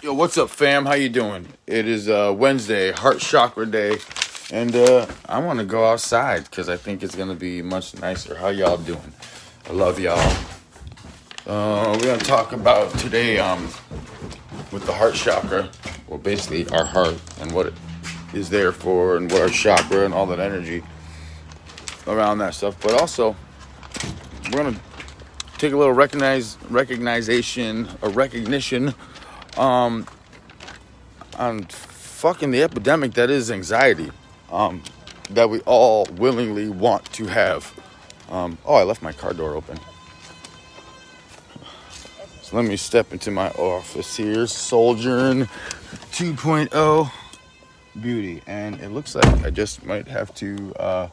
Yo, what's up, fam? How you doing? It is Wednesday, Heart Chakra Day, and I want to go outside because I think it's gonna be much nicer. How y'all doing? I love y'all. We're gonna talk about today with the heart chakra. Well, basically our heart and what it is there for, and what our chakra and all that energy around that stuff. But also, we're gonna take a little recognition on fucking the epidemic that is anxiety, that we all willingly want to have. I left my car door open. So let me step into my office here, Sojourn 2.0 beauty. And it looks like I just might have to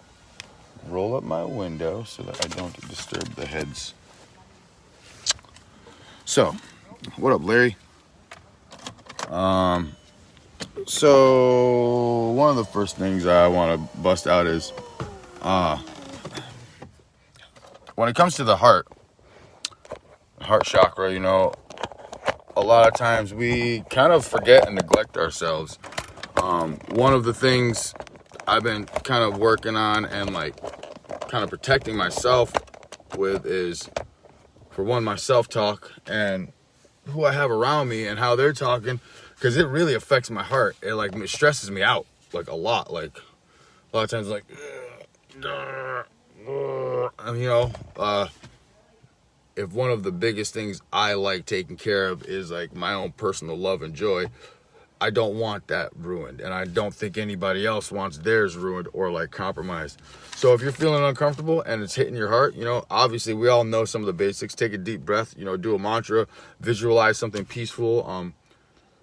roll up my window so that I don't disturb the heads. So, what up, Larry? So one of the first things I want to bust out is when it comes to the heart chakra, a lot of times we kind of forget and neglect ourselves. One of the things I've been kind of working on and kind of protecting myself with is, for one, my self-talk and who I have around me and how they're talking, because it really affects my heart. It stresses me out a lot. A lot of times if one of the biggest things I like taking care of is my own personal love and joy, I don't want that ruined, and I don't think anybody else wants theirs ruined or compromised. So if you're feeling uncomfortable and it's hitting your heart, obviously we all know some of the basics. Take a deep breath, do a mantra, visualize something peaceful.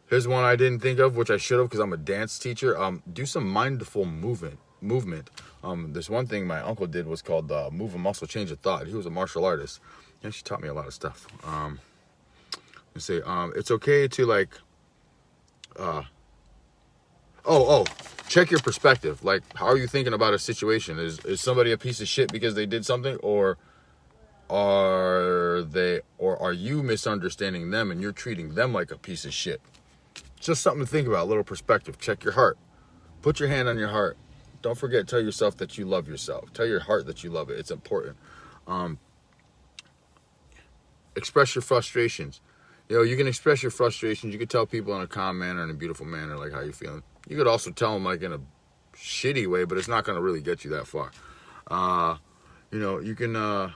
Here's one I didn't think of, which I should have because I'm a dance teacher. Do some mindful movement. This one thing my uncle did was called Move a Muscle, Change a Thought. He was a martial artist. And she taught me a lot of stuff. It's okay to check your perspective. How are you thinking about a situation? Is somebody a piece of shit because they did something, or are you misunderstanding them and you're treating them like a piece of shit? Just something to think about, a little perspective. Check your heart. Put your hand on your heart. Don't forget, tell yourself that you love yourself. Tell your heart that you love it. It's important. Express your frustrations. You can express your frustrations. You could tell people in a calm manner, in a beautiful manner, how you're feeling. You could also tell them in a shitty way, but it's not going to really get you that far. You can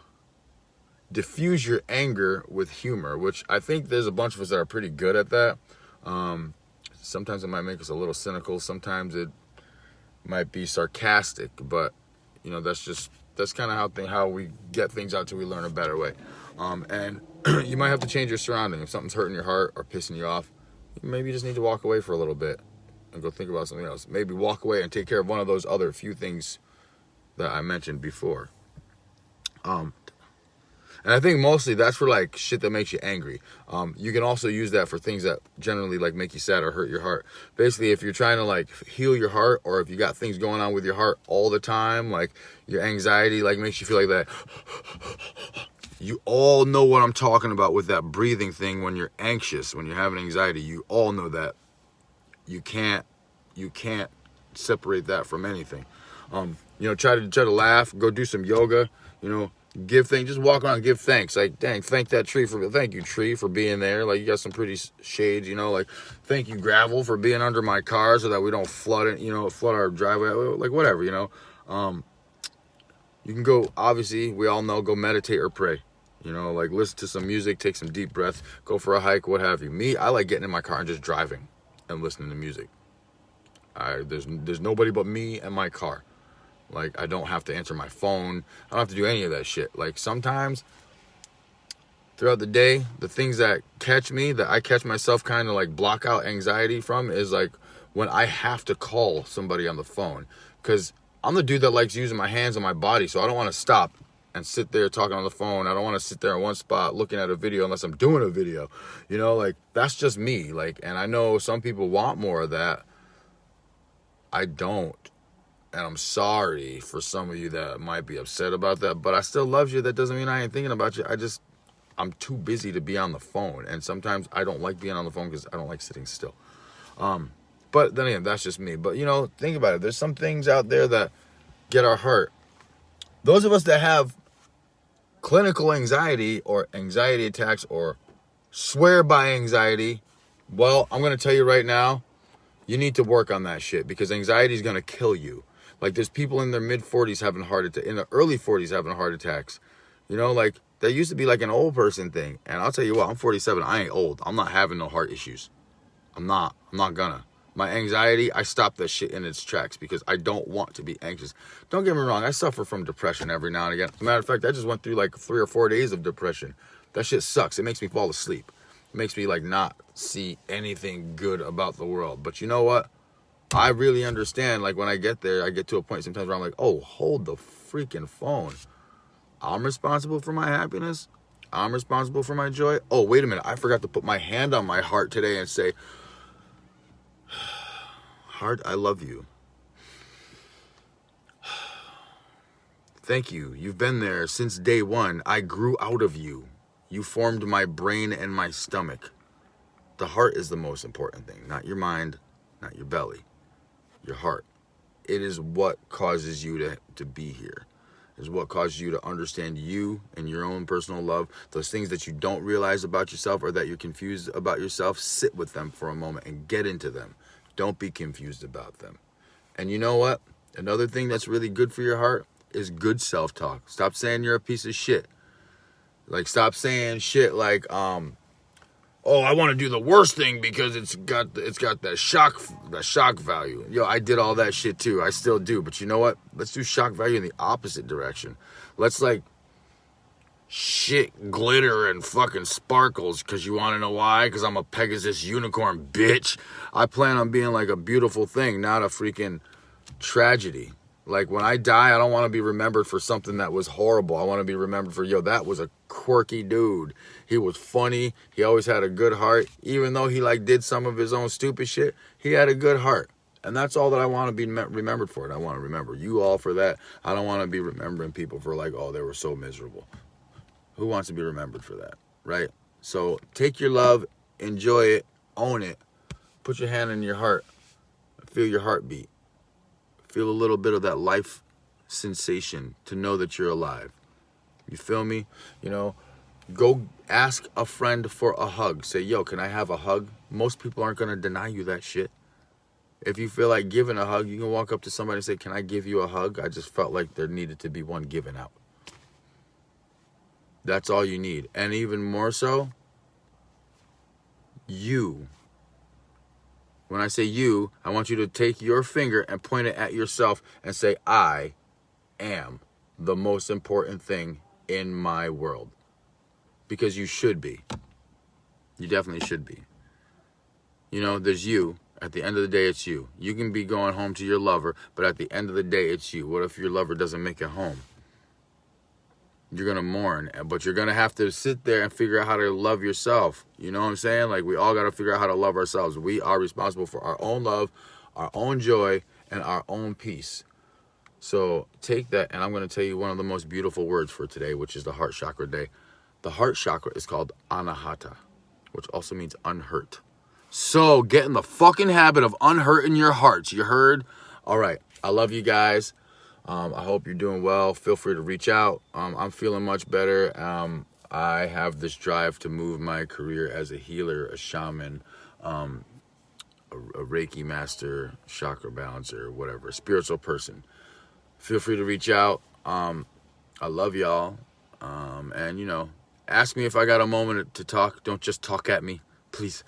diffuse your anger with humor, which I think there's a bunch of us that are pretty good at that. Sometimes it might make us a little cynical. Sometimes it might be sarcastic, but that's kind of how we get things out till we learn a better way. And you might have to change your surrounding. If something's hurting your heart or pissing you off, maybe you just need to walk away for a little bit and go think about something else. Maybe walk away and take care of one of those other few things that I mentioned before. And I think mostly that's for shit that makes you angry. You can also use that for things that generally make you sad or hurt your heart. Basically, if you're trying to heal your heart, or if you got things going on with your heart all the time, your anxiety makes you feel like that. You all know what I'm talking about with that breathing thing when you're anxious, when you're having anxiety. You all know that. You can't separate that from anything. Try to laugh, go do some yoga, give thanks, just walk around and give thanks. Thank that tree thank you, tree, for being there. You got some pretty shades, thank you, gravel, for being under my car so that we don't flood it, flood our driveway, whatever, You can go, obviously, we all know, go meditate or pray. Listen to some music, take some deep breaths, go for a hike, what have you. Me, I like getting in my car and just driving and listening to music. There's nobody but me and my car. I don't have to answer my phone. I don't have to do any of that shit. Sometimes throughout the day, the things that I catch myself kind of block out anxiety from is when I have to call somebody on the phone. Because I'm the dude that likes using my hands and my body, so I don't want to stop and sit there talking on the phone. I don't want to sit there in one spot looking at a video unless I'm doing a video. That's just me. And I know some people want more of that. I don't. And I'm sorry for some of you that might be upset about that, but I still love you. That doesn't mean I ain't thinking about you. I'm too busy to be on the phone. And sometimes I don't like being on the phone because I don't like sitting still. But then again, that's just me. But, you know, think about it. There's some things out there that get our heart. Those of us that have clinical anxiety or anxiety attacks or swear by anxiety, well, I'm going to tell you right now, you need to work on that shit because anxiety is going to kill you. Like, there's people in their mid-40s having heart attacks, in the early 40s having heart attacks. You know, like, that used to be like an old person thing. And I'll tell you what, I'm 47. I ain't old. I'm not having no heart issues. I'm not gonna. My anxiety, I stop that shit in its tracks because I don't want to be anxious. Don't get me wrong, I suffer from depression every now and again. As a matter of fact, I just went through like 3 or 4 days of depression. That shit sucks. It makes me fall asleep. It makes me like not see anything good about the world. But you know what? I really understand, like when I get there, I get to a point sometimes where I'm like, oh, hold the freaking phone. I'm responsible for my happiness. I'm responsible for my joy. Oh, wait a minute. I forgot to put my hand on my heart today and say, heart, I love you. Thank you. You've been there since day one. I grew out of you. You formed my brain and my stomach. The heart is the most important thing. Not your mind, not your belly. Your heart. It is what causes you to be here. It is what causes you to understand you and your own personal love. Those things that you don't realize about yourself or that you're confused about yourself, sit with them for a moment and get into them. Don't be confused about them. And you know what? Another thing that's really good for your heart is good self-talk. Stop saying you're a piece of shit. Like, stop saying shit like, oh, I want to do the worst thing because it's got that shock value. Yo, I did all that shit too. I still do. But you know what? Let's do shock value in the opposite direction. Let's like shit glitter and fucking sparkles, because you want to know why? Because I'm a Pegasus unicorn, bitch. I plan on being like a beautiful thing, not a freaking tragedy. Like, when I die, I don't want to be remembered for something that was horrible. I want to be remembered for, yo, that was a quirky dude. He was funny. He always had a good heart. Even though he like did some of his own stupid shit, he had a good heart. And that's all that I want to be remembered for. And I want to remember you all for that. I don't want to be remembering people for like, oh, they were so miserable. Who wants to be remembered for that, right? So take your love, enjoy it, own it. Put your hand in your heart. Feel your heartbeat. Feel a little bit of that life sensation to know that you're alive. You feel me? You know, go ask a friend for a hug. Say, yo, can I have a hug? Most people aren't going to deny you that shit. If you feel like giving a hug, you can walk up to somebody and say, can I give you a hug? I just felt like there needed to be one given out. That's all you need. And even more so, you. When I say you, I want you to take your finger and point it at yourself and say, I am the most important thing in my world. Because you should be. You definitely should be. You know, there's you. At the end of the day, it's you. You can be going home to your lover, but at the end of the day, it's you. What if your lover doesn't make it home? You're going to mourn, but you're going to have to sit there and figure out how to love yourself. You know what I'm saying? Like, we all got to figure out how to love ourselves. We are responsible for our own love, our own joy, and our own peace. So take that, and I'm going to tell you one of the most beautiful words for today, which is the heart chakra day. The heart chakra is called anahata, which also means unhurt. So get in the fucking habit of unhurting your hearts. You heard? All right. I love you guys. I hope you're doing well. Feel free to reach out. I'm feeling much better. I have this drive to move my career as a healer, a shaman, a Reiki master, chakra balancer, whatever, a spiritual person. Feel free to reach out. I love y'all. And, you know, ask me if I got a moment to talk. Don't just talk at me, please.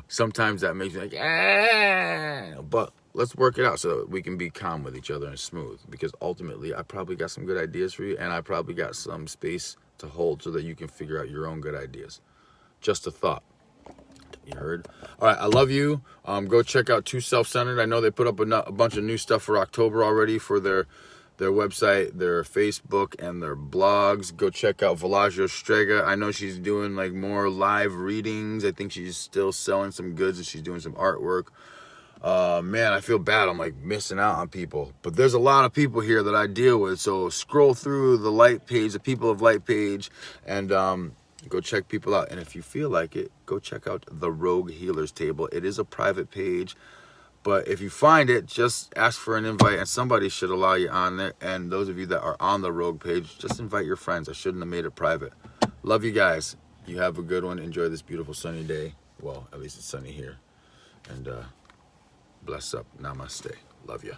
Sometimes that makes me like, but let's work it out so that we can be calm with each other and smooth, because ultimately I probably got some good ideas for you, and I probably got some space to hold so that you can figure out your own good ideas. Just a thought. You heard? All right, I love you. Go check out Too Self-Centered. I know they put up a bunch of new stuff for October already for their website, their Facebook, and their blogs. Go check out Velagio Strega. I know she's doing like more live readings. I think she's still selling some goods and she's doing some artwork. Man, I feel bad. I'm like missing out on people. But there's a lot of people here that I deal with. So scroll through the Light page, the People of Light page, and go check people out. And if you feel like it, go check out the Rogue Healers table. It is a private page. But if you find it, just ask for an invite, and somebody should allow you on there. And those of you that are on the Rogue page, just invite your friends. I shouldn't have made it private. Love you guys. You have a good one. Enjoy this beautiful sunny day. Well, at least it's sunny here. And bless up. Namaste. Love you.